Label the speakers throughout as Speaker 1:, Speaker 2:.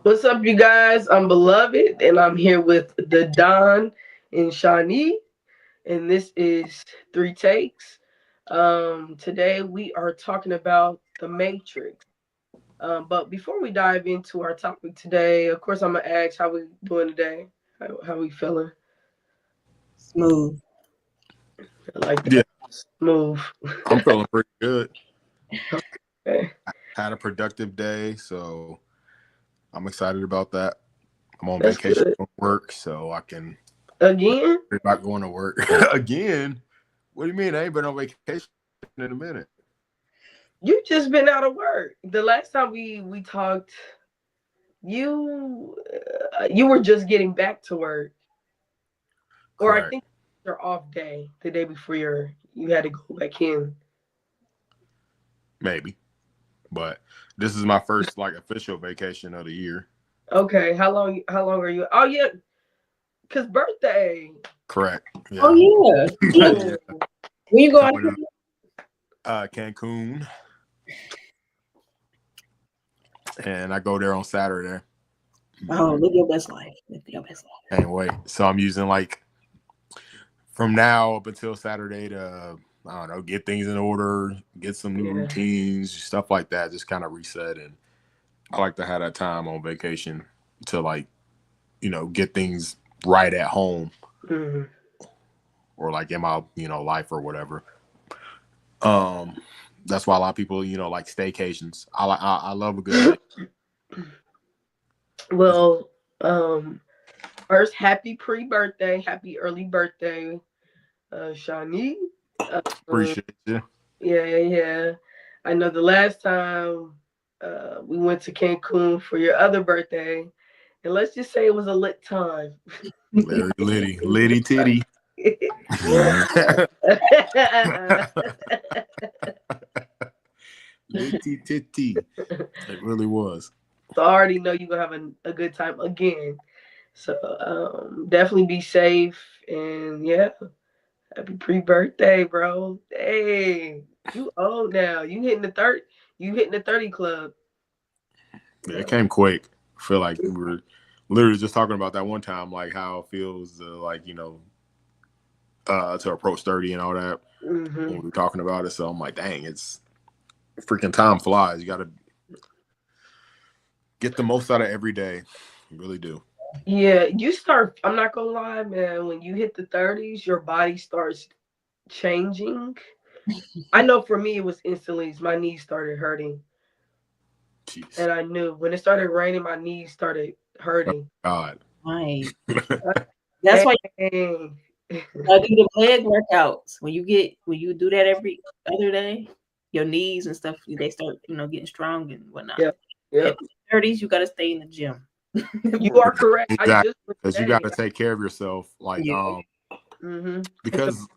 Speaker 1: What's up, you guys? I'm Beloved, and I'm here with the Don and Shawnee, and this is Three Takes. Today we are talking about the Matrix. But before we dive into our topic today, of course, I'm gonna ask how we doing today. How we feeling?
Speaker 2: Smooth.
Speaker 1: I like
Speaker 3: Yeah,
Speaker 1: that. Smooth.
Speaker 3: I'm feeling pretty good.
Speaker 1: Okay.
Speaker 3: Had a productive day, so I'm excited about that. I'm on
Speaker 1: That's
Speaker 3: vacation
Speaker 1: good.
Speaker 3: from work, so I can
Speaker 1: Again,
Speaker 3: worry about going to work again. What do you mean? I ain't been on vacation in a minute.
Speaker 1: you just been out of work. The last time we talked, you were just getting back to work. Or I
Speaker 3: Correct.
Speaker 1: think your off day, the day before you had to go back in.
Speaker 3: Maybe, but this is my first like official vacation of the year.
Speaker 1: Okay, how long are you? Oh yeah, cause birthday.
Speaker 3: Correct.
Speaker 2: Oh
Speaker 3: Yeah.
Speaker 2: yeah. Yeah.
Speaker 3: Yeah.
Speaker 1: Oh,
Speaker 2: When you go out
Speaker 3: Coming
Speaker 2: here?
Speaker 3: up, Cancun, and I go there on Saturday.
Speaker 2: Oh, live your best life. Live your best life.
Speaker 3: Can't wait. So I'm using like from now up until Saturday to I don't know, get things in order, get some new
Speaker 1: yeah.
Speaker 3: routines, stuff like that. Just kind of reset, and I like to have that time on vacation to like get things right at home
Speaker 1: Hmm.
Speaker 3: or like in my life or whatever. Um, that's why a lot of people like staycations. I love a good stay.
Speaker 1: Well, um, first, happy pre-birthday, happy early birthday, Shawnee. Uh,
Speaker 3: Appreciate you.
Speaker 1: yeah. I know the last time we went to Cancun for your other birthday, and let's just say it was a lit time.
Speaker 3: Larry Liddy Titty. Litty Titty. It really was.
Speaker 1: So I already know you're gonna have a good time again. So definitely be safe and yeah, happy pre-birthday, bro. Hey, you old now. You hitting the 30 club.
Speaker 3: Yeah, it
Speaker 1: So
Speaker 3: came quick. I feel like we were literally just talking about that one time, like how it feels like, to approach 30 and all that when
Speaker 1: hmm
Speaker 3: we were talking about it. So I'm like, dang, it's freaking time flies. You got to get the most out of every day. You really do.
Speaker 1: yeah, you start I'm not gonna lie, man, when you hit the 30s, your body starts changing. I know for me it was instantly my knees started hurting.
Speaker 3: Jeez.
Speaker 1: And I knew when it started raining, my knees started
Speaker 3: Oh,
Speaker 1: hurting.
Speaker 3: God.
Speaker 2: Right.
Speaker 1: Uh,
Speaker 2: That's why
Speaker 1: Dang.
Speaker 2: you gotta do the leg workouts. When you do that every other day, your knees and stuff they start getting strong and whatnot.
Speaker 1: Yep. Yep.
Speaker 2: At the 30s, you gotta stay in the gym.
Speaker 1: You are correct. I
Speaker 3: Exactly.
Speaker 1: just was
Speaker 3: Because you got
Speaker 1: saying.
Speaker 3: to take care of yourself. Like,
Speaker 2: Yeah.
Speaker 1: Take the
Speaker 3: because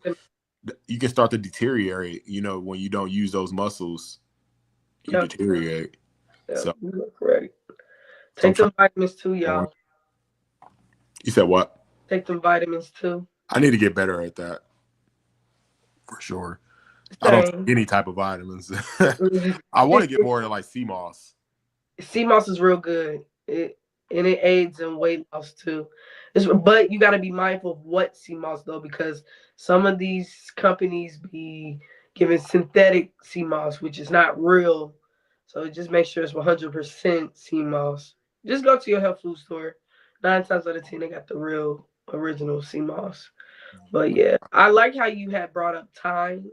Speaker 3: you can start to deteriorate, when you don't use those muscles, you
Speaker 1: yep.
Speaker 3: deteriorate.
Speaker 1: Yep.
Speaker 3: So,
Speaker 1: You are correct.
Speaker 3: so I'm
Speaker 1: Take
Speaker 3: trying
Speaker 1: them vitamins too,
Speaker 3: to.
Speaker 1: y'all.
Speaker 3: You said what?
Speaker 1: Take them vitamins too.
Speaker 3: I need to get better at that for sure. I don't take
Speaker 1: Same.
Speaker 3: any type of vitamins.
Speaker 1: Mhm.
Speaker 3: I want to get more into like sea moss.
Speaker 1: Sea moss is real good. It aids in weight loss too. But you got to be mindful of what sea moss though, because some of these companies be giving synthetic sea moss, which is not real. So just make sure it's 100% sea moss. Just go to your health food store. 9 times out of 10, they got the real original sea moss. But yeah, I like how you had brought up time.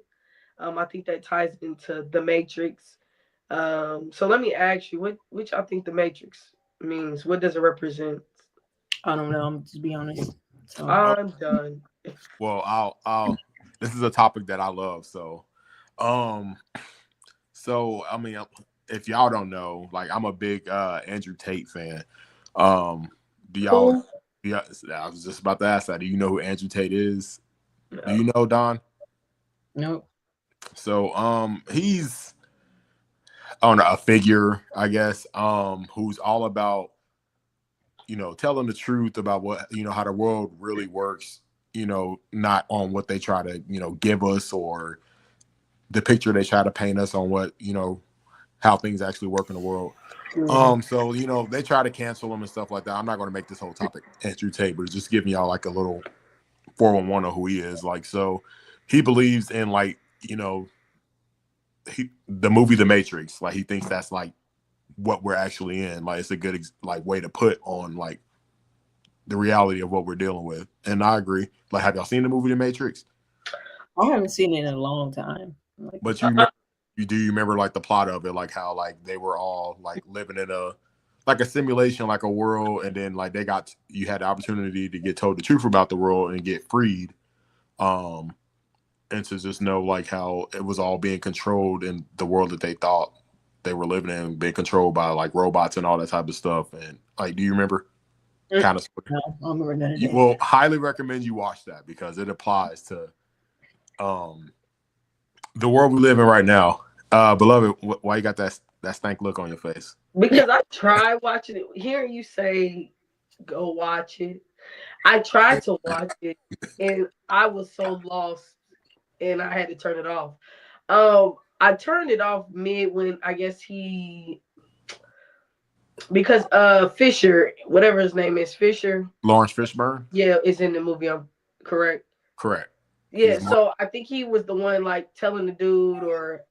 Speaker 1: I think that ties into the Matrix. So let me ask you, which I think the Matrix means. What does it represent?
Speaker 2: I don't know. I'm just be honest. So
Speaker 3: Oh,
Speaker 1: I'm done.
Speaker 3: well, I'll. This is a topic that I love. Um, I mean, if y'all don't know, like, I'm a big Andrew Tate fan. Um, do y'all?
Speaker 1: Who?
Speaker 3: Yeah, I was just about to ask that. Do you know who Andrew Tate is? Do
Speaker 1: No.
Speaker 3: you know Don?
Speaker 2: no.
Speaker 3: So, he's I don't know, a figure, I guess, who's all about telling the truth about what how the world really works. Not on what they try to give us or the picture they try to paint us on what how things actually work in the world.
Speaker 1: Mhm.
Speaker 3: So they try to cancel him and stuff like that. I'm not going to make this whole topic Andrew Tate, but just giving y'all like a little 411 of who he is. Like, so he believes in like the movie The Matrix. Like, he thinks that's like what we're actually in. Like, it's a good like way to put on like the reality of what we're dealing with. And I agree. Like, have y'all seen the movie The Matrix?
Speaker 2: I haven't seen it in a long time. Like,
Speaker 3: But you remember like the plot of it, like how like they were all like living in a simulation, like a world, and then like you had the opportunity to get told the truth about the world and get freed. And to just know like how it was all being controlled in the world that they thought they were living in, being controlled by like robots and all that type of stuff. And like, do you remember? Kind of.
Speaker 2: no, I don't remember none of that.
Speaker 3: Well, highly recommend you watch that because it applies to the world we live in right now. Beloved, why you got that stank look on your face?
Speaker 1: Because I tried watching it. Hearing you say go watch it, I tried to watch it and I was so lost and I had to turn it off. I turned it off mid when I guess because Fisher, whatever his name is, Fisher.
Speaker 3: Lawrence Fishburne?
Speaker 1: Yeah, is in the movie. I'm correct.
Speaker 3: Correct.
Speaker 1: Yeah, so I think he was the one like telling the dude or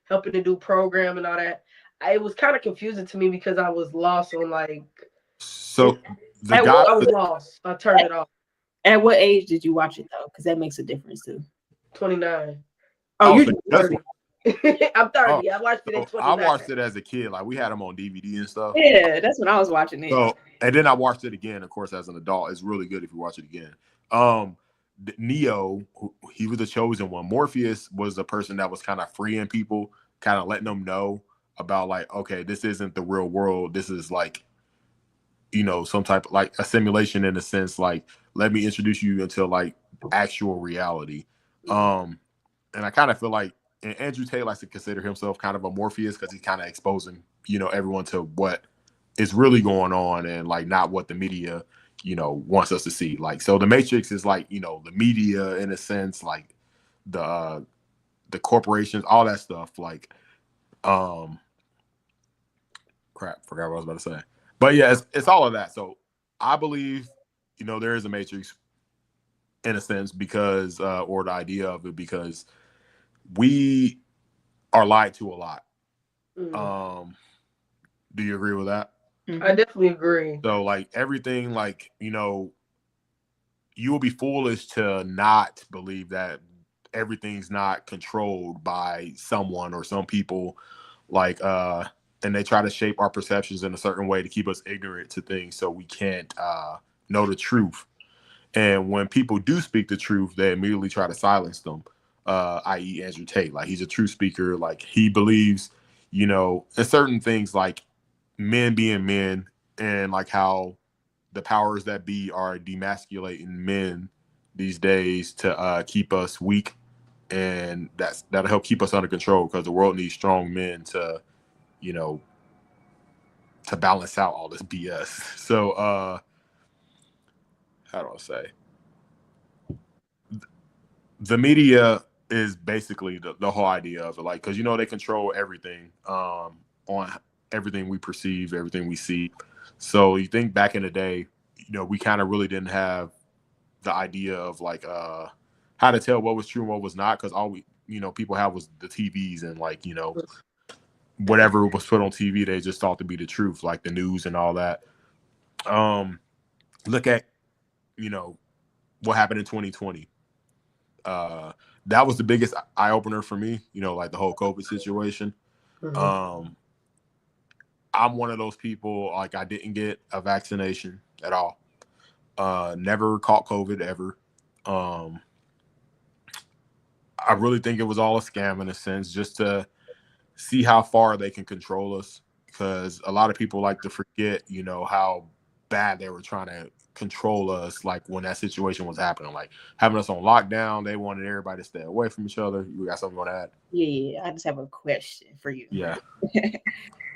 Speaker 1: helping the dude program and all that. It was kind of confusing to me because I was lost on like.
Speaker 3: So
Speaker 1: I was lost. I turned it off.
Speaker 2: At what age did you watch it though? Because that makes a difference too.
Speaker 1: 29.
Speaker 2: Oh, you're
Speaker 1: 30. I'm 30. I watched it at 29.
Speaker 3: I watched it as a kid. Like, we had them on DVD and stuff.
Speaker 2: Yeah, that's when I was watching it.
Speaker 3: So, and then I watched it again, of course, as an adult. It's really good if you watch it again. Neo, he was the chosen one. Morpheus was the person that was kind of freeing people, kind of letting them know about like, okay, this isn't the real world. This is like, some type of like a simulation in a sense. Like, let me introduce you into like actual reality. And I kind of feel like, and Andrew Tate likes to consider himself kind of a Morpheus because he's kind of exposing, everyone to what is really going on and like not what the media, wants us to see. Like, so the Matrix is like, the media in a sense, like the corporations, all that stuff. Like, crap, forgot what I was about to say. But yeah, it's all of that. So I believe, there is a Matrix in a sense because, or the idea of it, because we are lied to a lot.
Speaker 1: Mm-hmm.
Speaker 3: Do you agree with that?
Speaker 1: I definitely agree.
Speaker 3: So like everything, like, you will be foolish to not believe that everything's not controlled by someone or some people, like, and they try to shape our perceptions in a certain way to keep us ignorant to things so we can't know the truth. And when people do speak the truth, they immediately try to silence them, i.e. Andrew Tate. Like, he's a true speaker. Like, he believes, in certain things like men being men and like how the powers that be are demasculating men these days to keep us weak. And that'll help keep us under control because the world needs strong men to, to balance out all this BS. So, how do I say? The media is basically the whole idea of it, like, because they control everything on everything we perceive, everything we see. So you think back in the day, we kind of really didn't have the idea of like how to tell what was true and what was not, because all we people have was the TVs and like whatever was put on TV they just thought to be the truth, like the news and all that. Look at what happened in 2020. That was the biggest eye opener for me, like the whole COVID situation. Mm-hmm. I'm one of those people, like, I didn't get a vaccination at all. Never caught COVID ever. I really think it was all a scam in a sense, just to see how far they can control us, because a lot of people like to forget, how bad they were trying to control us, like when that situation was happening, like having us on lockdown. They wanted everybody to stay away from each other. You got something on that?
Speaker 2: Yeah, I just have a question for you.
Speaker 3: Yeah.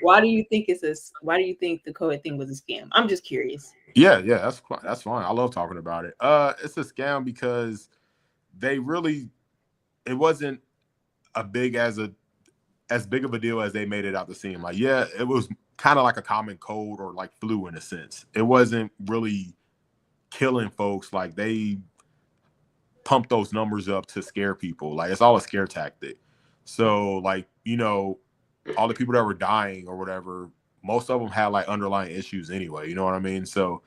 Speaker 2: Why do you think the COVID thing was a scam? I'm just curious.
Speaker 3: Yeah, that's fine. I love talking about it. It's a scam because it wasn't as as big of a deal as they made it out to seem. Like, yeah, it was kind of like a common cold or like flu in a sense. It wasn't really killing folks. Like, they pump those numbers up to scare people. Like, it's all a scare tactic. So, like, you know, all the people that were dying or whatever, most of them had like underlying issues anyway. You know what I mean? So,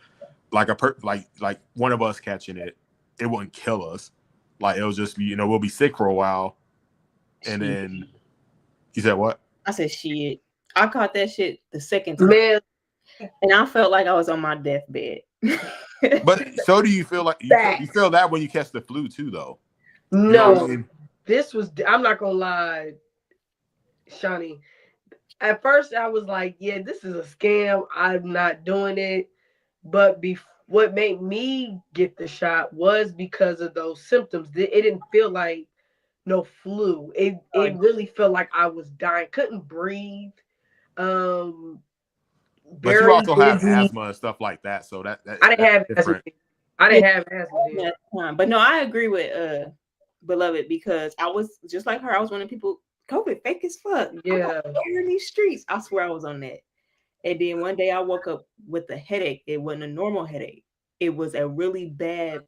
Speaker 3: like like one of us catching it, it wouldn't kill us. Like, it was just, you know, we'll be sick for a while, and then you said what?
Speaker 2: I said shit. I caught that shit the second time,
Speaker 1: Man,
Speaker 2: and I felt like I was on my deathbed.
Speaker 3: But so do you feel like you feel that when you catch the flu too, though? You know
Speaker 1: no,
Speaker 3: what I mean?
Speaker 1: this was. I'm not gonna lie, Shawnee. At first, I was like, "Yeah, this is a scam. I'm not doing it." But what made me get the shot was because of those symptoms. It didn't feel like no flu. It really felt like I was dying, couldn't breathe,
Speaker 3: But you
Speaker 1: very
Speaker 3: also have
Speaker 1: dizzy.
Speaker 3: asthma and stuff like that, so
Speaker 1: I didn't
Speaker 3: that's
Speaker 1: have
Speaker 3: different.
Speaker 1: asthma. I didn't have asthma then.
Speaker 2: That time. But no, I agree with Beloved, because I was just like her. I was one of the people, COVID fake as fuck.
Speaker 1: Yeah.
Speaker 2: I'm in these streets. I swear I was on that. And then one day I woke up with a headache. It wasn't a normal headache. It was a really bad,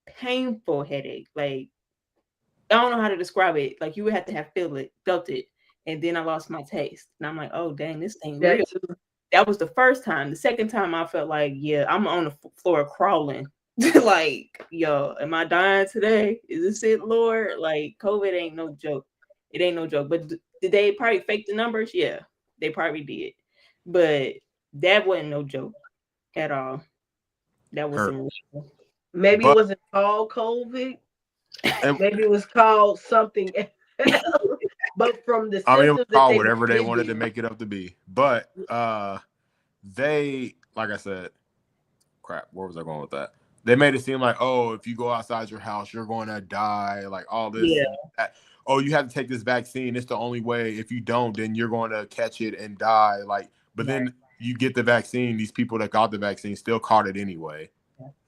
Speaker 2: painful headache. Like, I don't know how to describe it. Like, you would have to have felt it. And then I lost my taste. And I'm like, oh dang, this thing real. That was the first time. The second time I felt like, yeah, I'm on the floor crawling. Like, yo, am I dying today? Is this it, Lord? Like, COVID ain't no joke. It ain't no joke. But did they probably fake the numbers? Yeah, they probably did. But that wasn't no joke at all. That was some real.
Speaker 1: Maybe it wasn't called COVID. Maybe it was called something else. But from the
Speaker 3: I mean, it was
Speaker 1: symptoms
Speaker 3: called
Speaker 1: that
Speaker 3: whatever they wanted to make it up to be. But they, like I said, crap, where was I going with that? They made it seem like, oh, if you go outside your house, you're going to die. Like, all this.
Speaker 2: Yeah.
Speaker 3: That. Oh, you have to take this vaccine. It's the only way. If you don't, then you're going to catch it and die. Like, but then you get the vaccine. These people that got the vaccine still caught it anyway.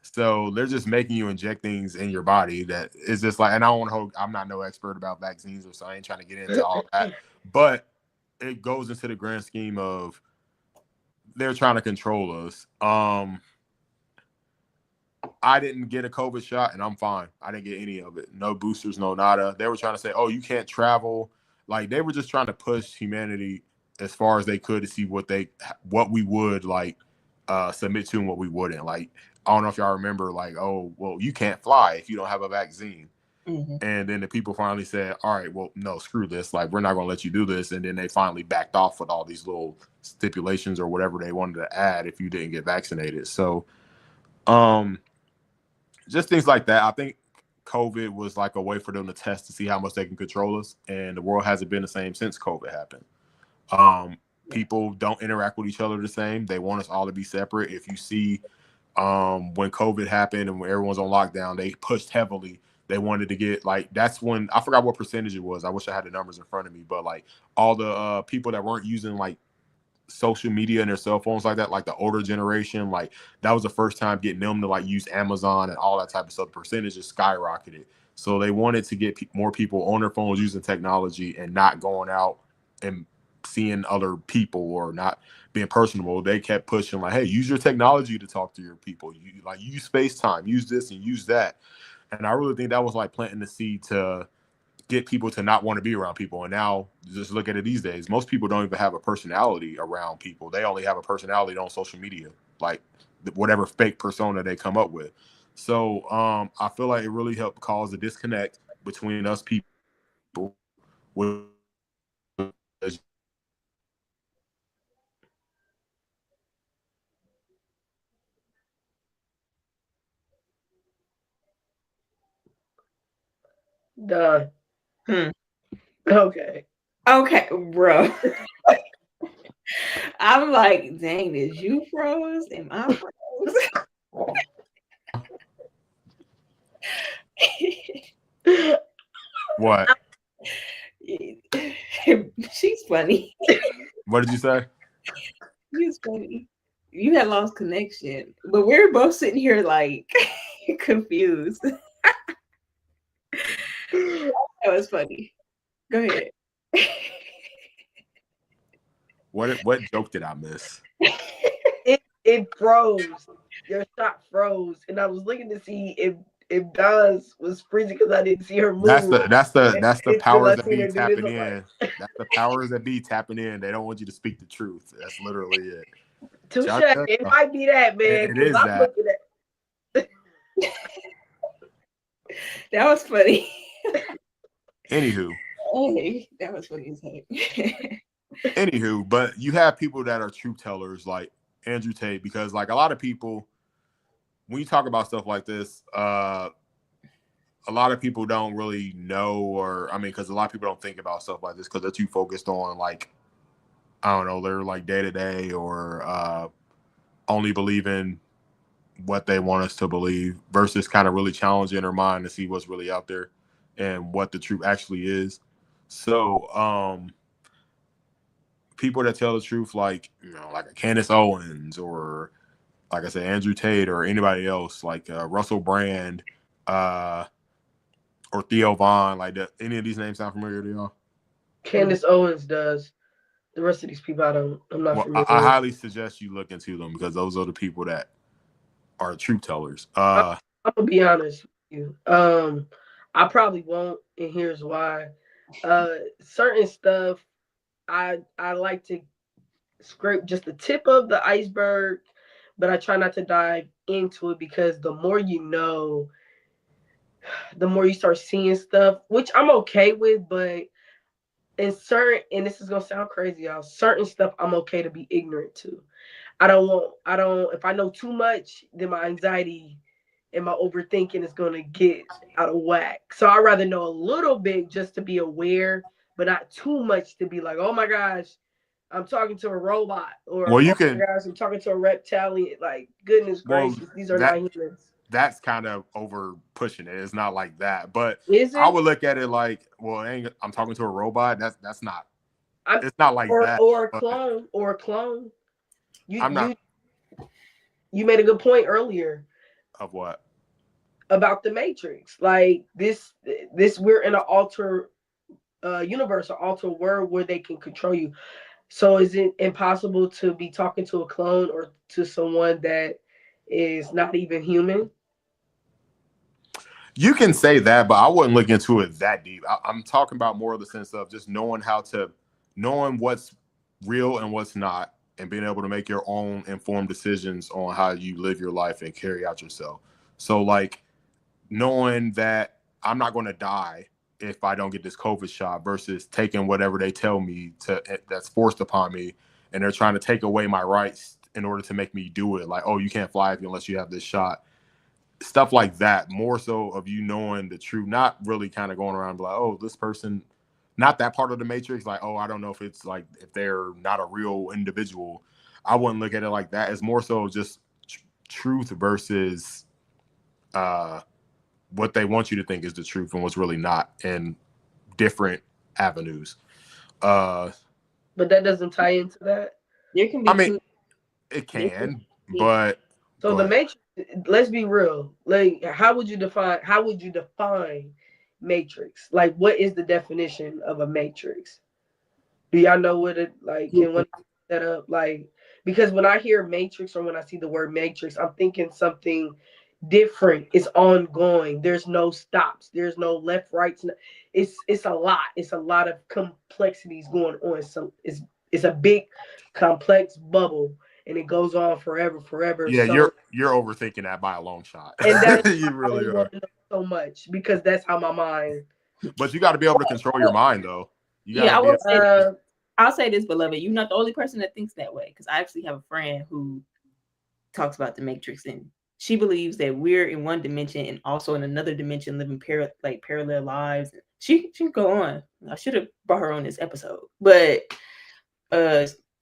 Speaker 3: So they're just making you inject things in your body that is just like, and I don't want to hold, I'm not no expert about vaccines, or so I ain't trying to get into all that, but it goes into the grand scheme of they're trying to control us. I didn't get a COVID shot and I'm fine. I didn't get any of it. No boosters, no nada. They were trying to say, oh, you can't travel. Like, they were just trying to push humanity as far as they could to see what we would like submit to and what we wouldn't. Like, I don't know if y'all remember, like, oh, well, you can't fly if you don't have a vaccine. Mm-hmm. And then the people finally said, all right, well, no, screw this. Like, we're not going to let you do this. And then they finally backed off with all these little stipulations or whatever they wanted to add if you didn't get vaccinated. So, just things like that. I think COVID was like a way for them to test to see how much they can control us. And the world hasn't been the same since COVID happened. People don't interact with each other the same. They want us all to be separate. If you see when COVID happened and when everyone's on lockdown, they pushed heavily. They wanted to get, like, that's when, I forgot what percentage it was. I wish I had the numbers in front of me, but like all the people that weren't using like social media and their cell phones like that, like the older generation, like that was the first time getting them to like use Amazon and all that type of stuff. The percentage just skyrocketed. So they wanted to get more people on their phones using technology and not going out and seeing other people or not being personable. They kept pushing like, hey, use your technology to talk to your people. You like use FaceTime, use this and use that. And I really think that was like planting the seed to get people to not want to be around people. And now just look at it these days. Most people don't even have a personality around people. They only have a personality on social media, like whatever fake persona they come up with. So I feel like it really helped cause a disconnect between us people with
Speaker 1: done. Okay,
Speaker 2: bro. I'm like, dang, is you froze? Am I froze?
Speaker 3: What?
Speaker 2: She's funny.
Speaker 3: What did you say?
Speaker 2: She's funny. You had lost connection, but we're both sitting here like confused. That was funny. Go ahead.
Speaker 3: What joke did I miss?
Speaker 1: It froze. Your shot froze, and I was looking to see if Don's was freezing because I didn't see her move.
Speaker 3: That's the powers that be
Speaker 1: her
Speaker 3: tapping in. That's the powers that be tapping in. They don't want you to speak the truth. That's literally it.
Speaker 1: Touche. It might be that, man.
Speaker 3: It is
Speaker 1: I'm
Speaker 3: that.
Speaker 1: looking at.
Speaker 2: That was funny.
Speaker 3: Anywho.
Speaker 2: Hey, that was funny as heck.
Speaker 3: Anywho, but you have people that are truth tellers like Andrew Tate, because like a lot of people, when you talk about stuff like this, a lot of people don't really know, or I mean, because a lot of people don't think about stuff like this because they're too focused on like, I don't know, they're like day to day or only believing what they want us to believe versus kind of really challenging their mind to see what's really out there and what the truth actually is. So, people that tell the truth, like, you know, like a Candace Owens or, like I said, Andrew Tate or anybody else, like Russell Brand or Theo Vaughn, like that. Any of these names sound familiar to y'all?
Speaker 1: Candace Owens does. The rest of these people, I'm not familiar.
Speaker 3: I highly suggest you look into them because those are the people that are truth tellers.
Speaker 1: I'm gonna be honest with you. I probably won't, and here's why. Certain stuff I like to scrape just the tip of the iceberg, but I try not to dive into it because the more you know, the more you start seeing stuff, which I'm okay with, but in certain, and this is gonna sound crazy, y'all, certain stuff I'm okay to be ignorant to. If I know too much, then my anxiety and my overthinking is gonna get out of whack. So I'd rather know a little bit just to be aware, but not too much to be like, oh my gosh, I'm talking to a robot, or
Speaker 3: well, you
Speaker 1: oh
Speaker 3: can.
Speaker 1: my gosh, I'm talking to a reptilian. Like, goodness gracious, these are not humans.
Speaker 3: That's kind of over pushing it. It's not like that, but
Speaker 1: is it?
Speaker 3: I would look at it like, well, I'm talking to a robot. That's not. It's not like that.
Speaker 1: Or a clone. You made a good point earlier.
Speaker 3: Of what?
Speaker 1: About the Matrix. Like this we're in an alter universe, an alter world where they can control you. So is it impossible to be talking to a clone or to someone that is not even human?
Speaker 3: You can say that, but I wouldn't look into it that deep. I'm talking about more of the sense of just knowing what's real and what's not, and being able to make your own informed decisions on how you live your life and carry out yourself. So like knowing that I'm not going to die if I don't get this COVID shot versus taking whatever they tell me that's forced upon me, and they're trying to take away my rights in order to make me do it. Like, oh, you can't fly unless you have this shot. Stuff like that, more so of you knowing the truth, not really kind of going around and be like, oh, this person, not that part of the Matrix, like, oh, I don't know if it's like, if they're not a real individual. I wouldn't look at it like that. It's more so just truth versus what they want you to think is the truth and what's really not, in different avenues.
Speaker 1: But that doesn't tie into that.
Speaker 2: There can be.
Speaker 3: I mean, it can, but
Speaker 1: so the Matrix. Let's be real. Like, how would you define Matrix? Like, what is the definition of a Matrix? Do y'all know what it like? Can one set up like? Because when I hear Matrix or when I see the word Matrix, I'm thinking something different. It's ongoing. There's no stops. There's no left, right. It's a lot. It's a lot of complexities going on. So it's a big, complex bubble. And it goes on forever.
Speaker 3: Yeah, you're overthinking that by a long shot.
Speaker 1: And that's
Speaker 3: you really are
Speaker 1: so much because that's how my mind.
Speaker 3: But you got to be able to control your mind, though.
Speaker 2: I'll say this, beloved. You're not the only person that thinks that way. Because I actually have a friend who talks about the Matrix, and she believes that we're in one dimension and also in another dimension, living parallel lives. She can go on. I should have brought her on this episode, but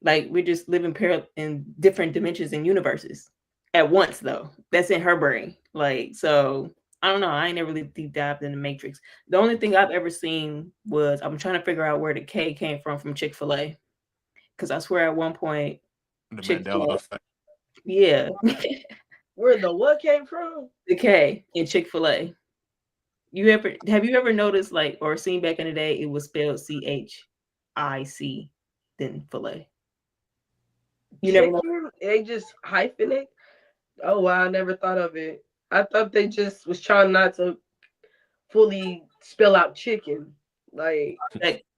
Speaker 2: like we're just living in different dimensions and universes at once, though. That's in her brain. Like, so I don't know. I ain't never really deep dived in the Matrix. The only thing I've ever seen was I'm trying to figure out where the K came from Chick-fil-A. Because I swear at one point,
Speaker 3: the Mandela effect.
Speaker 2: Yeah.
Speaker 1: Where the what came from?
Speaker 2: The K in Chick-fil-A. Have you ever noticed, like, or seen back in the day, it was spelled CHIC, then filet? You never know.
Speaker 1: Chicken? They just hyphen it? Oh wow, I never thought of it. I thought they just was trying not to fully spell out chicken. Like,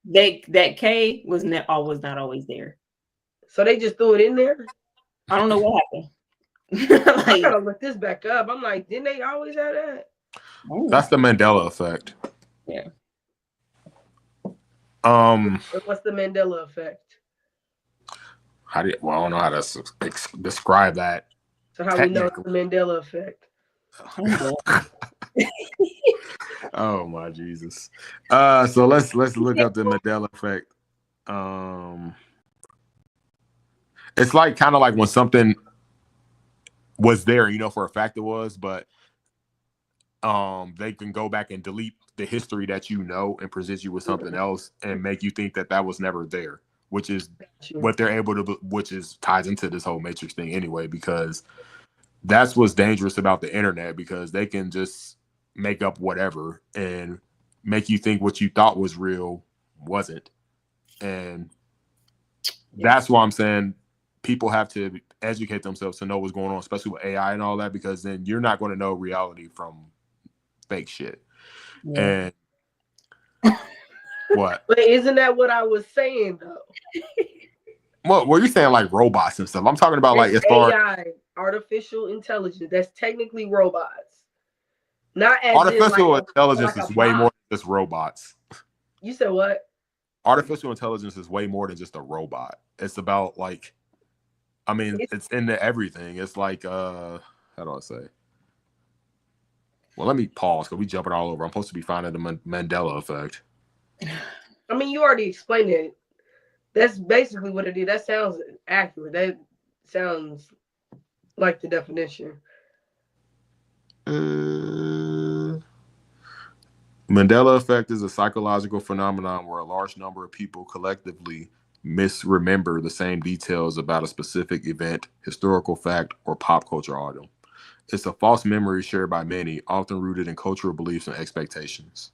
Speaker 2: That K was was not always there.
Speaker 1: so they just threw it in there?
Speaker 2: I don't know what happened.
Speaker 1: I
Speaker 2: Like,
Speaker 1: gotta look this back up. I'm like, didn't they always have that?
Speaker 3: That's the Mandela effect.
Speaker 2: Yeah.
Speaker 1: What's the Mandela effect?
Speaker 3: Well, I don't know how to describe that.
Speaker 1: So how we know it's the Mandela effect?
Speaker 3: Oh my Jesus. So let's look up the Mandela effect. It's like kind of like when something was there, you know, for a fact it was, but they can go back and delete the history that you know and present you with something else and make you think that was never there, which is what they're able to, which is ties into this whole Matrix thing anyway, because that's what's dangerous about the internet, because they can just make up whatever and make you think what you thought was real wasn't. And that's why I'm saying people have to educate themselves to know what's going on, especially with AI and all that, because then you're not going to know reality from fake shit. Yeah. And what?
Speaker 1: But isn't that what I was saying though?
Speaker 3: Well, were you saying like robots and stuff? I'm talking about like as far
Speaker 1: AI, artificial intelligence. That's technically robots. Not as
Speaker 3: artificial intelligence is way more than just robots.
Speaker 1: You said what?
Speaker 3: Artificial intelligence is way more than just a robot. It's about like, I mean, it's into everything. It's like, how do I say? Well, let me pause because we jumping all over. I'm supposed to be finding the Mandela effect.
Speaker 1: I mean, you already explained it. That's basically what it is. That sounds accurate. That sounds like the definition.
Speaker 3: Mandela effect is a psychological phenomenon where a large number of people collectively misremember the same details about a specific event, historical fact, or pop culture item. It's a false memory shared by many, often rooted in cultural beliefs and expectations.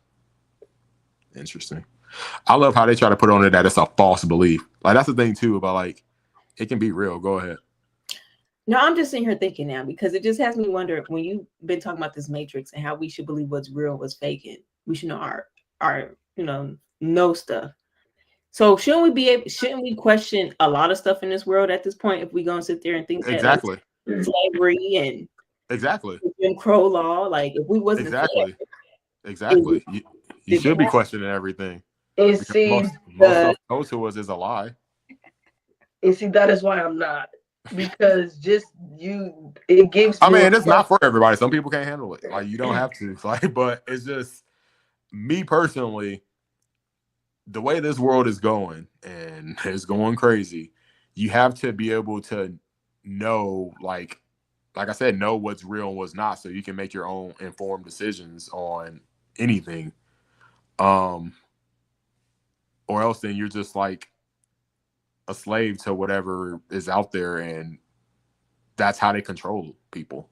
Speaker 3: Interesting. I love how they try to put on it that it's a false belief. Like, that's the thing too about like, it can be real. Go ahead.
Speaker 2: No, I'm just sitting here thinking now, because it just has me wonder, when you've been talking about this Matrix and how we should believe what's real, what's fake, and we should know our know stuff. So shouldn't we question a lot of stuff in this world at this point if we gonna sit there and think
Speaker 3: exactly
Speaker 2: that, like, slavery and
Speaker 3: exactly
Speaker 2: Jim Crow law, like if we wasn't
Speaker 3: exactly you should be questioning everything.
Speaker 1: And see,
Speaker 3: most stuff goes to us is a lie.
Speaker 1: And see, that is why I'm not. Because it gives.
Speaker 3: I mean, it's not for everybody. Some people can't handle it. Like, you don't have to. Like, but it's just me personally. The way this world is going, and it's going crazy, you have to be able to know, like I said, know what's real and what's not, so you can make your own informed decisions on anything. Or else then you're just like a slave to whatever is out there, and that's how they control people.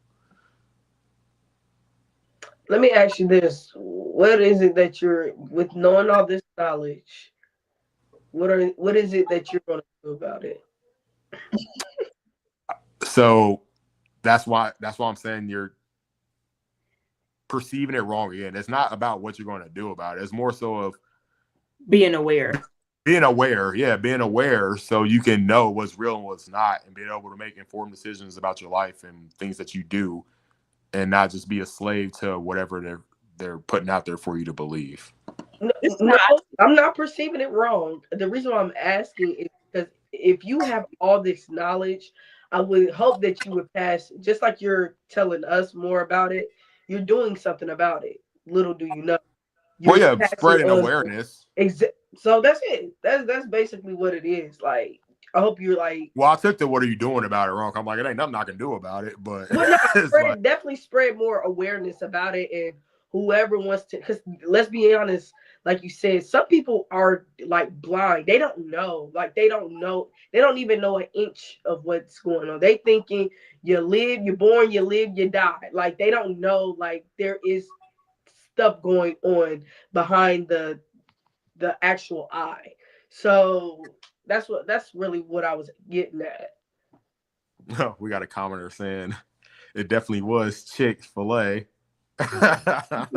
Speaker 1: Let me ask you this. What is it that you're, with knowing all this knowledge, what is it that you're going to do about it?
Speaker 3: So that's why I'm saying you're perceiving it wrong again. It's not about what you're going to do about it. It's more so of
Speaker 2: being aware.
Speaker 3: Being aware so you can know what's real and what's not, and being able to make informed decisions about your life and things that you do, and not just be a slave to whatever they're putting out there for you to believe.
Speaker 1: No, I'm not perceiving it wrong. The reason why I'm asking is because if you have all this knowledge, I would hope that you would pass, just like you're telling us more about it, you're doing something about it. Little do you know.
Speaker 3: Spreading awareness.
Speaker 1: So that's it. That's basically what it is. Like, I hope you're like.
Speaker 3: Well, I took the "what are you doing about it" wrong. I'm like, it ain't nothing I can do about it, but
Speaker 1: definitely spread more awareness about it, and whoever wants to. Because let's be honest, like you said, some people are like blind. They don't know. Like they don't know. They don't even know an inch of what's going on. They thinking you live, you're born, you live, you die. Like they don't know. Like there is stuff going on behind the actual eye. So that's really what I was getting at.
Speaker 3: We got a commenter saying it definitely was Chick-fil-A. The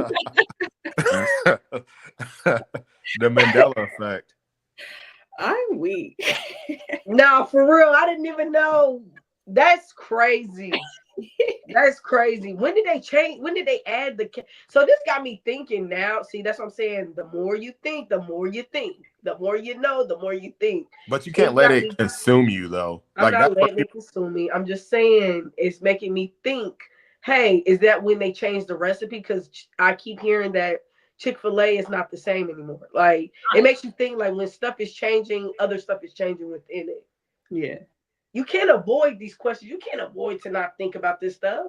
Speaker 3: Mandela effect.
Speaker 2: I'm weak.
Speaker 1: No, for real, I didn't even know. That's crazy. That's crazy. When did they change? When did they add the? So this got me thinking now. See, that's what I'm saying. The more you think, the more you think. The more you know, the more you think.
Speaker 3: But you can't let it consume you, though.
Speaker 1: I'm not letting it consume me. I'm just saying it's making me think. Hey, is that when they changed the recipe? Because I keep hearing that Chick-fil-A is not the same anymore. Like it makes you think. Like when stuff is changing, other stuff is changing within it.
Speaker 2: Yeah.
Speaker 1: You can't avoid these questions. You can't avoid to not think about this stuff.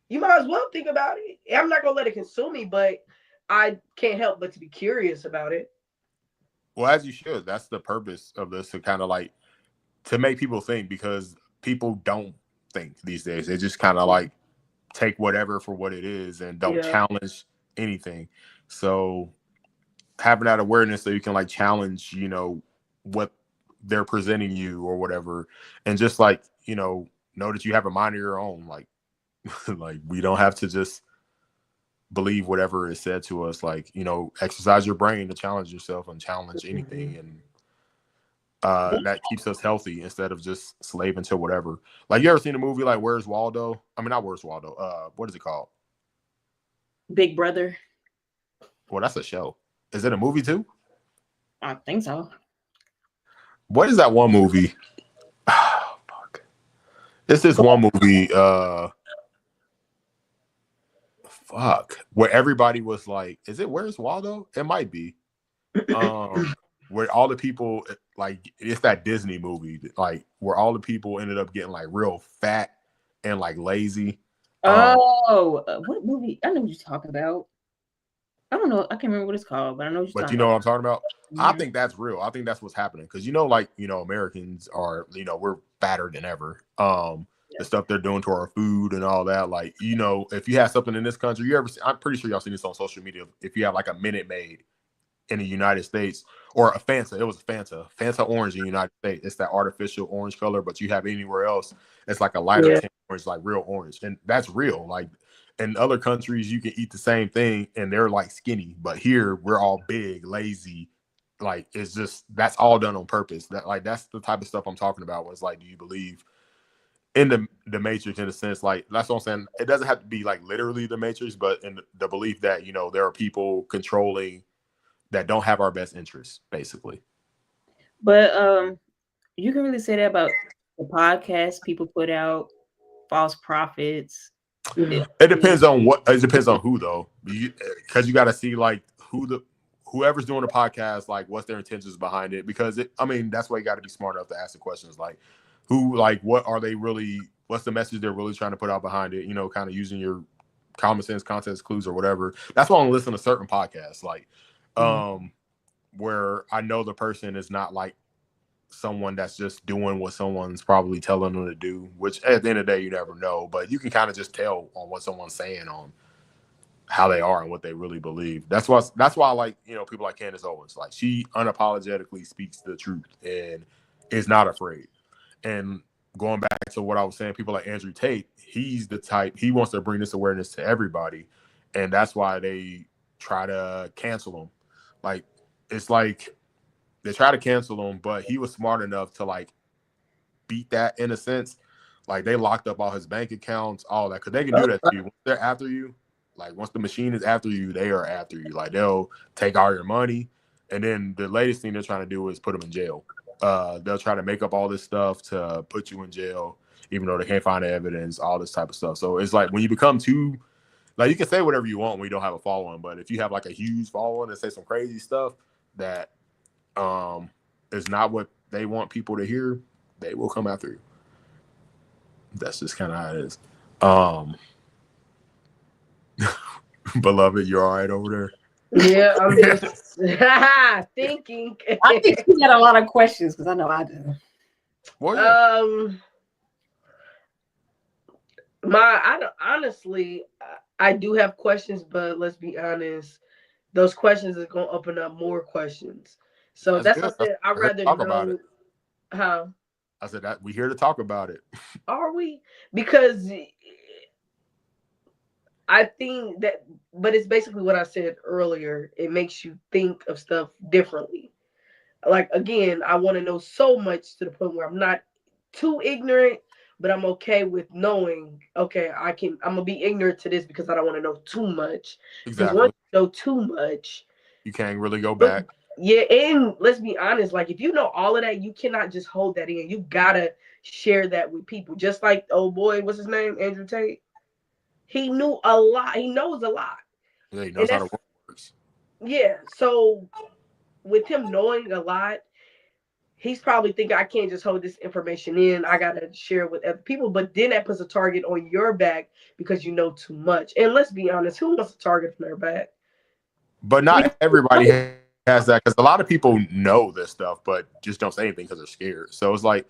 Speaker 1: You might as well think about it. I'm not gonna let it consume me, but I can't help but to be curious about it.
Speaker 3: Well, as you should. That's the purpose of this, to kind of like to make people think, because people don't think these days. They just kind of like take whatever for what it is and don't challenge anything. So having that awareness so you can like challenge, what they're presenting you or whatever, and just like, know that you have a mind of your own. Like, like we don't have to just believe whatever is said to us. Like, exercise your brain to challenge yourself and challenge anything. And that keeps us healthy instead of just slaving to whatever. Like, you ever seen a movie like Where's Waldo? I mean, not Where's Waldo. What is it called?
Speaker 2: Big Brother.
Speaker 3: Well, that's a show. Is it a movie too?
Speaker 2: I think so.
Speaker 3: What is that one movie? Oh, fuck. It's this one movie. Where everybody was like, is it Where's Waldo? It might be. Where all the people, like, it's that Disney movie, like where all the people ended up getting like real fat and like lazy.
Speaker 2: What movie? I know what you're talking about. I don't know. I can't remember what it's called, but I know what you're talking about.
Speaker 3: But you know what I'm talking about?
Speaker 2: Mm-hmm.
Speaker 3: I think that's real. I think that's what's happening. Because, Americans are, we're fatter than ever. The stuff they're doing to our food and all that. Like, if you have something in this country, I'm pretty sure y'all seen this on social media. If you have like a Minute Maid in the United States, or a Fanta, it was a Fanta orange in the United States. It's that artificial orange color, but you have anywhere else, it's like a lighter tint orange, like real orange. And that's real. Like in other countries, you can eat the same thing and they're like skinny, but here we're all big, lazy. Like, it's just, that's all done on purpose. That's the type of stuff I'm talking about. Was like, do you believe in the Matrix, in a sense? Like, that's what I'm saying. It doesn't have to be like literally the Matrix, but in the belief that, there are people controlling that don't have our best interests, basically.
Speaker 2: But you can really say that about the podcast people put out, false prophets.
Speaker 3: It depends on who, though, because you got to see like whoever's doing the podcast, like what's their intentions behind it. Because that's why you got to be smart enough to ask the questions, like what are they really? What's the message they're really trying to put out behind it? Kind of using your common sense, context clues, or whatever. That's why I listen to certain podcasts, like. Where I know the person is not like someone that's just doing what someone's probably telling them to do, which at the end of the day, you never know, but you can kind of just tell on what someone's saying, on how they are and what they really believe. That's why I like, people like Candace Owens. Like, she unapologetically speaks the truth and is not afraid. And going back to what I was saying, people like Andrew Tate, he's the type, he wants to bring this awareness to everybody. And that's why they try to cancel him. Like, it's like they try to cancel him, but he was smart enough to like beat that, in a sense. Like, they locked up all his bank accounts, all that, because they can do that to you. Once they're after you, like once the machine is after you, they are after you. Like, they'll take all your money, and then the latest thing they're trying to do is put them in jail. They'll try to make up all this stuff to put you in jail, even though they can't find the evidence, all this type of stuff. So it's like when you become too, like, you can say whatever you want when you don't have a following, but if you have like a huge following and say some crazy stuff that is not what they want people to hear, they will come after you. That's just kind of how it is. Beloved, you're all right over there?
Speaker 1: Yeah, I'm just thinking.
Speaker 2: I think you got a lot of questions, because I know I do.
Speaker 3: Well, yeah.
Speaker 1: Honestly, I do have questions, but let's be honest, those questions is gonna open up more questions. So that's what I said. I'd rather know how.
Speaker 3: I said that we here to talk about it.
Speaker 1: Are we? Because I think that, but it's basically what I said earlier. It makes you think of stuff differently. Like, again, I want to know so much to the point where I'm not too ignorant, but I'm okay with knowing, okay, I'm gonna be ignorant to this because I don't want to know too much. Because
Speaker 3: Exactly.
Speaker 1: once you know too much,
Speaker 3: You can't really go back.
Speaker 1: yeah, and let's be honest, like if you know all of that, you cannot just hold that in. You gotta share that with people. Just like, oh boy, what's his name? Andrew Tate. He knew a lot. He knows a lot.
Speaker 3: Yeah, he
Speaker 1: And
Speaker 3: knows how the
Speaker 1: that's,
Speaker 3: world works.
Speaker 1: yeah. So with him knowing a lot, he's probably thinking, I can't just hold this information in. I gotta share it with other people. But then that puts a target on your back because you know too much. And let's be honest, who wants a target on their back?
Speaker 3: But not everybody has that, because a lot of people know this stuff, but just don't say anything because they're scared. So it's like,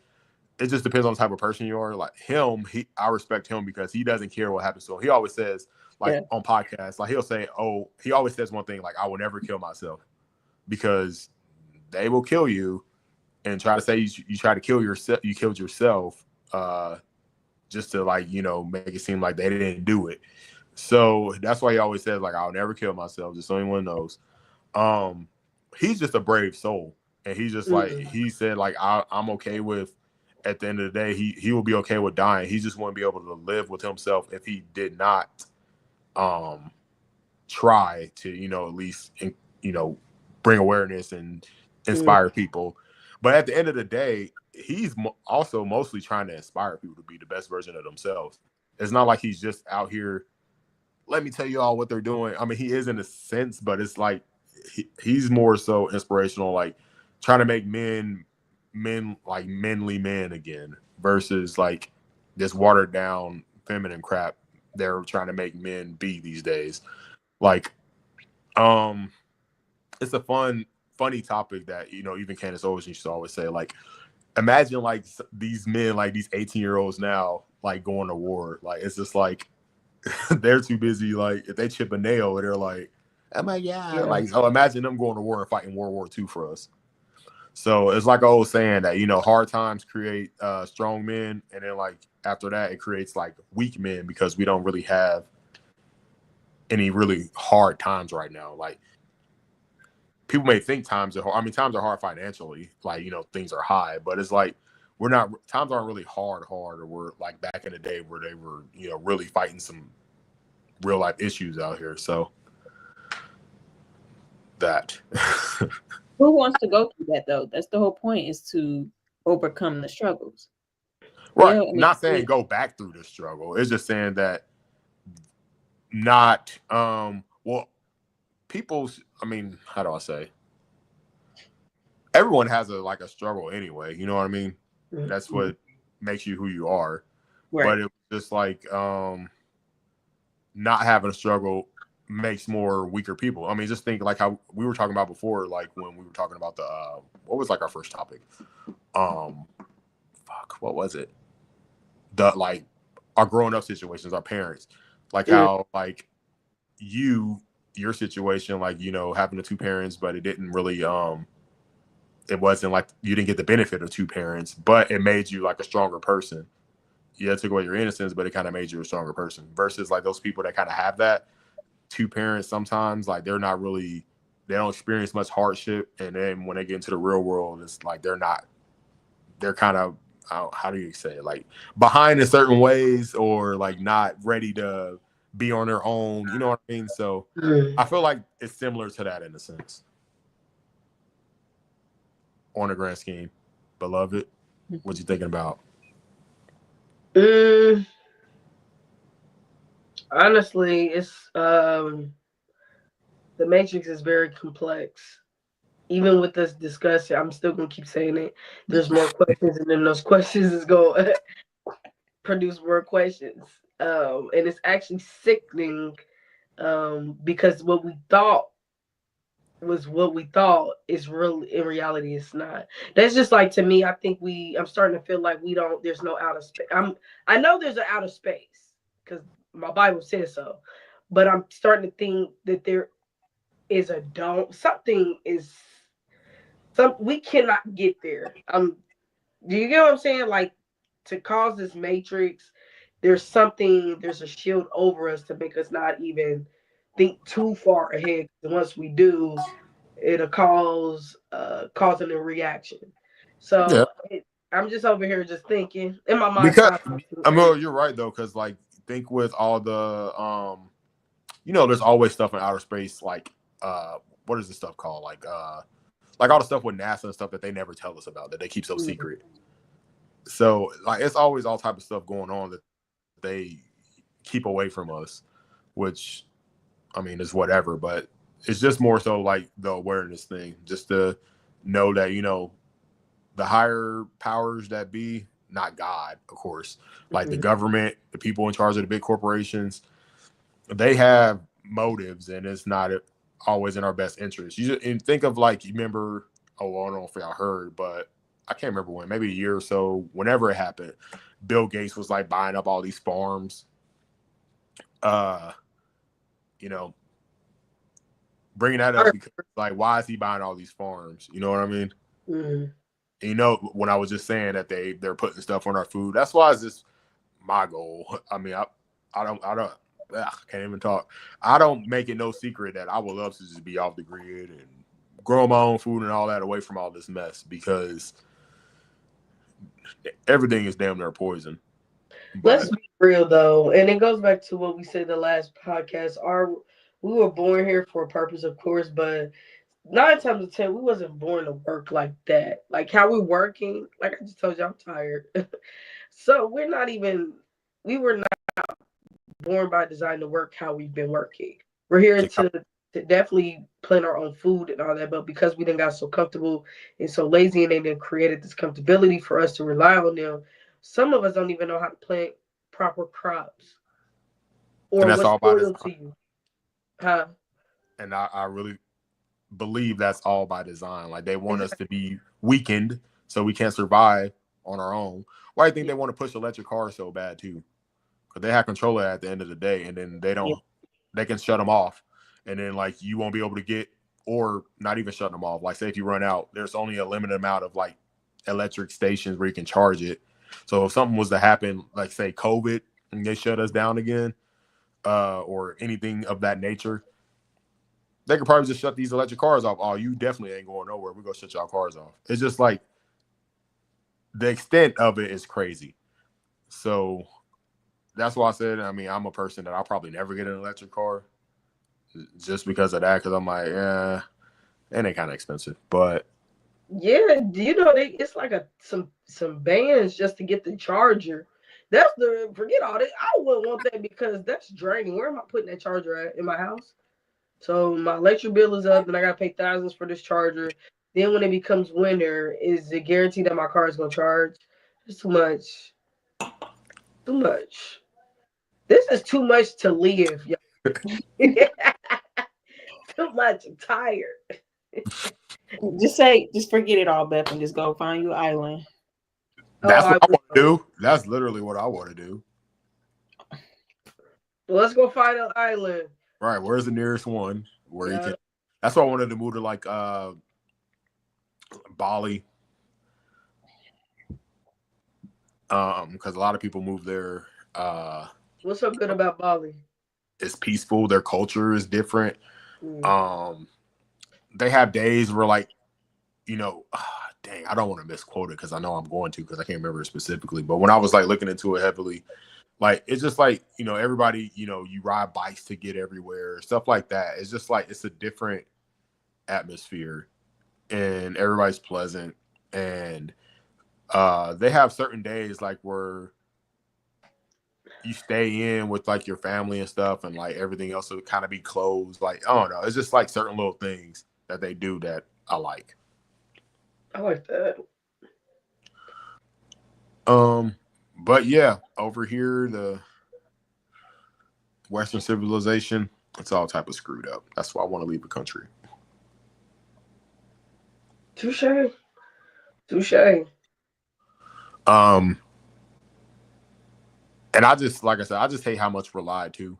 Speaker 3: it just depends on the type of person you are. Like him, I respect him because he doesn't care what happens to him. He always says, like on podcasts, like he'll say, "Oh," he always says one thing, like, "I will never kill myself," because they will kill you and try to say you try to kill yourself, you killed yourself, just to, like, make it seem like they didn't do it. So that's why he always says, like, "I'll never kill myself," just so anyone knows. He's just a brave soul, and he's just like, he said, like, I'm okay with, at the end of the day, he will be okay with dying. He just wouldn't be able to live with himself if he did not try to, at least, bring awareness and inspire people. But at the end of the day, he's also mostly trying to inspire people to be the best version of themselves. It's not like he's just out here, let me tell you all what they're doing. I mean, he is in a sense, but it's like he's more so inspirational, like trying to make men like manly men again, versus like this watered down feminine crap they're trying to make men be these days. Like, it's a funny topic that, even Candace Owens used to always say, like, imagine like these men, like these 18-year-olds now, like going to war. Like, it's just like they're too busy. Like, if they chip a nail, they're like, oh my God. Like, so imagine them going to war and fighting World War II for us. So it's like an old saying that, hard times create strong men. And then, like, after that, it creates like weak men, because we don't really have any really hard times right now. Like, people may think times are hard. I mean, times are hard financially. Like, things are high, but it's like, times aren't really hard, or we're like back in the day where they were, really fighting some real life issues out here. So that.
Speaker 2: Who wants to go through that though? That's the whole point, is to overcome the struggles.
Speaker 3: Right. Yeah, not saying go back through the struggle. It's just saying that not, well, I mean, how do I say? Everyone has a struggle anyway. You know what I mean? Mm-hmm. That's what makes you who you are. Right. But it was just like, not having a struggle makes more weaker people. I mean, just think like how we were talking about before, like when we were talking about what was like our first topic? What was it? Like our growing up situations, our parents, like how like your situation, like, having the two parents, but it didn't really, it wasn't like you didn't get the benefit of two parents, but it made you like a stronger person. Yeah, it took away your innocence, but it kind of made you a stronger person, versus like those people that kind of have that two parents, sometimes like they don't experience much hardship. And then when they get into the real world, it's like they're kind of, how do you say it? Like behind in certain ways, or like not ready to be on their own. You know what I mean? So I feel like it's similar to that in a sense. On the grand scheme. Beloved, what you thinking about?
Speaker 1: Honestly, it's the Matrix is very complex. Even with this discussion, I'm still gonna keep saying it. There's more questions, and then those questions is gonna produce more questions. And it's actually sickening, because what we thought was what we thought is real, in reality it's not. That's just like, to me, I think I'm starting to feel like there's no outer space. I know there's an outer space because my Bible says so, but I'm starting to think that there is a dome. We cannot get there. Do you get what I'm saying? Like, to cause this matrix, there's a shield over us to make us not even think too far ahead. Once we do, it'll causing a reaction.
Speaker 3: Yeah,
Speaker 1: So I'm just over here just thinking in my mind
Speaker 3: because
Speaker 1: process.
Speaker 3: I mean, you're right though, because like think with all the there's always stuff in outer space like what is this stuff called like all the stuff with NASA and stuff that they never tell us about that they keep so secret. So like it's always all type of stuff going on that they keep away from us, which I mean is whatever, but it's just more so like the awareness thing, just to know that the higher powers that be, not God, of course, like the government, the people in charge of the big corporations, they have motives, and it's not always in our best interest. And think of like you remember, I don't know if y'all heard, but I can't remember when, maybe a year or so, whenever it happened, Bill Gates was like buying up all these farms, uh, you know, bringing that up because like, why is he buying all these farms? You know what I mean? When I was just saying that they're putting stuff on our food, that's why it's just my goal. I mean, I can't even talk. I don't make it no secret that I would love to just be off the grid and grow my own food and all that away from all this mess, because everything is damn near poison.
Speaker 1: Let's be real though, and it goes back to what we said the last podcast. We were born here for a purpose, of course, but 9 times out of 10, we wasn't born to work like that. Like how we're working. Like I just told you, I'm tired. So we were not born by design to work how we've been working. We're here to definitely plan our own food and all that, but because we didn't got so comfortable and so lazy, and they then created this comfortability for us to rely on them, some of us don't even know how to plant proper crops
Speaker 3: And
Speaker 1: or
Speaker 3: that's
Speaker 1: what's
Speaker 3: all by
Speaker 1: loyal
Speaker 3: design.
Speaker 1: to you. Huh?
Speaker 3: And I really believe that's all by design. Like they want us to be weakened so we can't survive on our own. Why do you think they want to push electric cars so bad too? Because they have control of it at the end of the day, and then they can shut them off, and then like you won't be able to get, or not even shutting them off. Like say if you run out, there's only a limited amount of like electric stations where you can charge it. So if something was to happen, like say COVID, and they shut us down again, or anything of that nature, they could probably just shut these electric cars off. Oh, you definitely ain't going nowhere. We're gonna shut y'all cars off. It's just like the extent of it is crazy. So that's why I said, I mean, I'm a person that I'll probably never get an electric car just because of that. Because I'm like, yeah, and they kind of expensive. But
Speaker 1: Yeah, it's like some bands just to get the charger. That's the forget all that. I wouldn't want that because that's draining. Where am I putting that charger at in my house? So my electric bill is up, and I gotta pay thousands for this charger. Then when it becomes winter, is it guaranteed that my car is gonna charge? It's too much. Too much. This is too much to live, y'all. Too much. I'm tired.
Speaker 2: Just forget it all, Beth, and just go find your island.
Speaker 3: that's what I want to do. That's literally what I want to do.
Speaker 1: Well, let's go find an island.
Speaker 3: Right, where's the nearest one where you can? That's why I wanted to move to like Bali, because a lot of people move there.
Speaker 1: What's so good about Bali?
Speaker 3: It's peaceful. Their culture is different. They have days where like, dang, I don't want to misquote it because I know I'm going to because I can't remember it specifically. But when I was like looking into it heavily, like it's just like everybody you ride bikes to get everywhere, stuff like that. It's just like it's a different atmosphere, and everybody's pleasant, and they have certain days like where you stay in with like your family and stuff, and like everything else will kind of be closed. Like I don't know, it's just like certain little things that they do that I like.
Speaker 1: I like that.
Speaker 3: But yeah, over here the Western civilization, it's all type of screwed up. That's why I want to leave the country.
Speaker 1: Touche. Touche.
Speaker 3: And I just, like I said, I just hate how much we're lied to.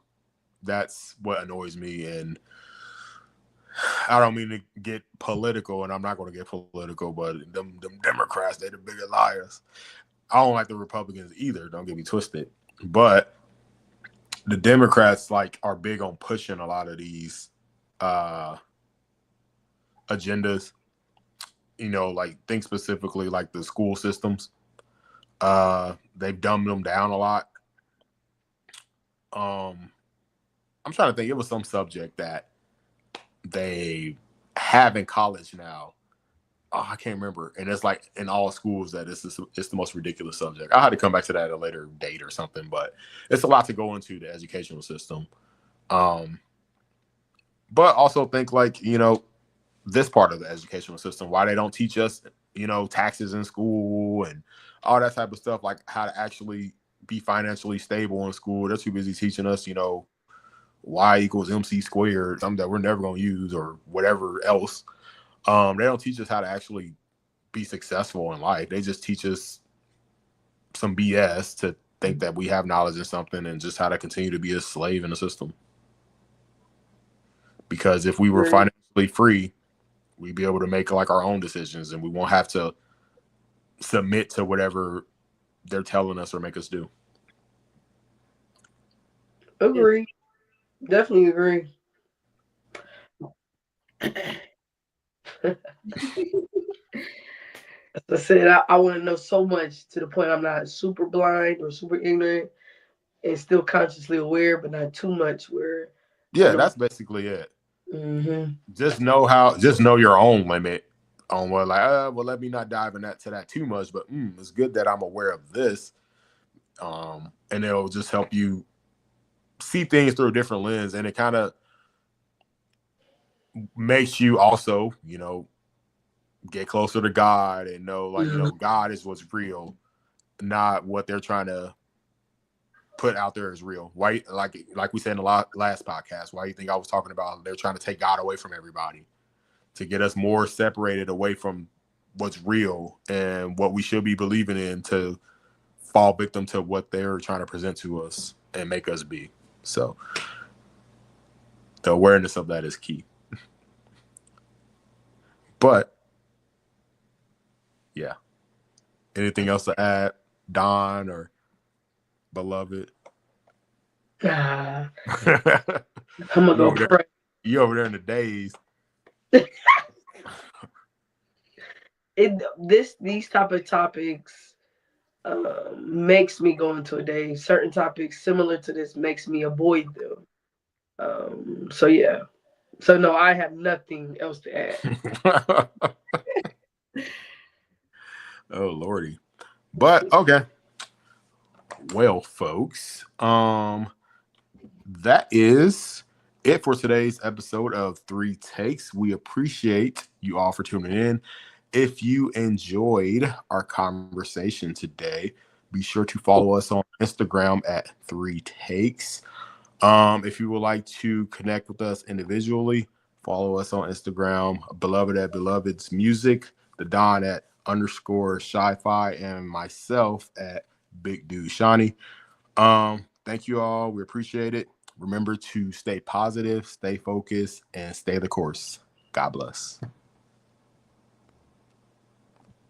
Speaker 3: That's what annoys me. And I don't mean to get political, and I'm not going to get political, but them Democrats, they're the bigger liars. I don't like the Republicans either. Don't get me twisted, but the Democrats like are big on pushing a lot of these agendas. You know, like think specifically like the school systems. They've dumbed them down a lot. I'm trying to think. It was some subject that they have in college now. Oh, I can't remember. And it's like in all schools that it's the most ridiculous subject. I had to come back to that at a later date or something, but it's a lot to go into the educational system. But also think like, you know, this part of the educational system, why they don't teach us, you know, taxes in school and all that type of stuff, like how to actually be financially stable in school. They're too busy teaching us, you know, Y equals MC squared, something that we're never going to use or whatever else. They don't teach us how to actually be successful in life. They just teach us some BS to think that we have knowledge in something and just how to continue to be a slave in the system. Because if we were financially free, we'd be able to make like our own decisions and we won't have to submit to whatever they're telling us or make us do.
Speaker 1: Agree. Definitely agree. As I said, I want to know so much to the point I'm not super blind or super ignorant and still consciously aware, but not too much where.
Speaker 3: Yeah, that's basically it.
Speaker 1: Mm-hmm.
Speaker 3: Just know your own limit on what, like, well, let me not dive into that too much, but it's good that I'm aware of this. And it'll just help you see things through a different lens, and it kind of makes you also, you know, get closer to God and know, like, you know, God is what's real, not what they're trying to put out there as real. Why, like we said in the last podcast, why you think I was talking about they're trying to take God away from everybody to get us more separated away from what's real and what we should be believing in, to fall victim to what they're trying to present to us and make us be. So the awareness of that is key. But yeah, anything else to add, Don or beloved?
Speaker 1: I'm gonna go pray.
Speaker 3: You over there in the days.
Speaker 1: These type of topics makes me go into a daze. Certain topics similar to this makes me avoid them. So yeah. So no, I have nothing else to add.
Speaker 3: Oh Lordy. But okay. Well, folks, that is it for today's episode of 3 Takes. We appreciate you all for tuning in. If you enjoyed our conversation today, be sure to follow us on Instagram at 3 Takes. If you would like to connect with us individually, follow us on Instagram, Beloved at Beloved's Music, the Don at _Shy-Fi, and myself at Big Dude Shawnee. Thank you all. We appreciate it. Remember to stay positive, stay focused, and stay the course. God bless.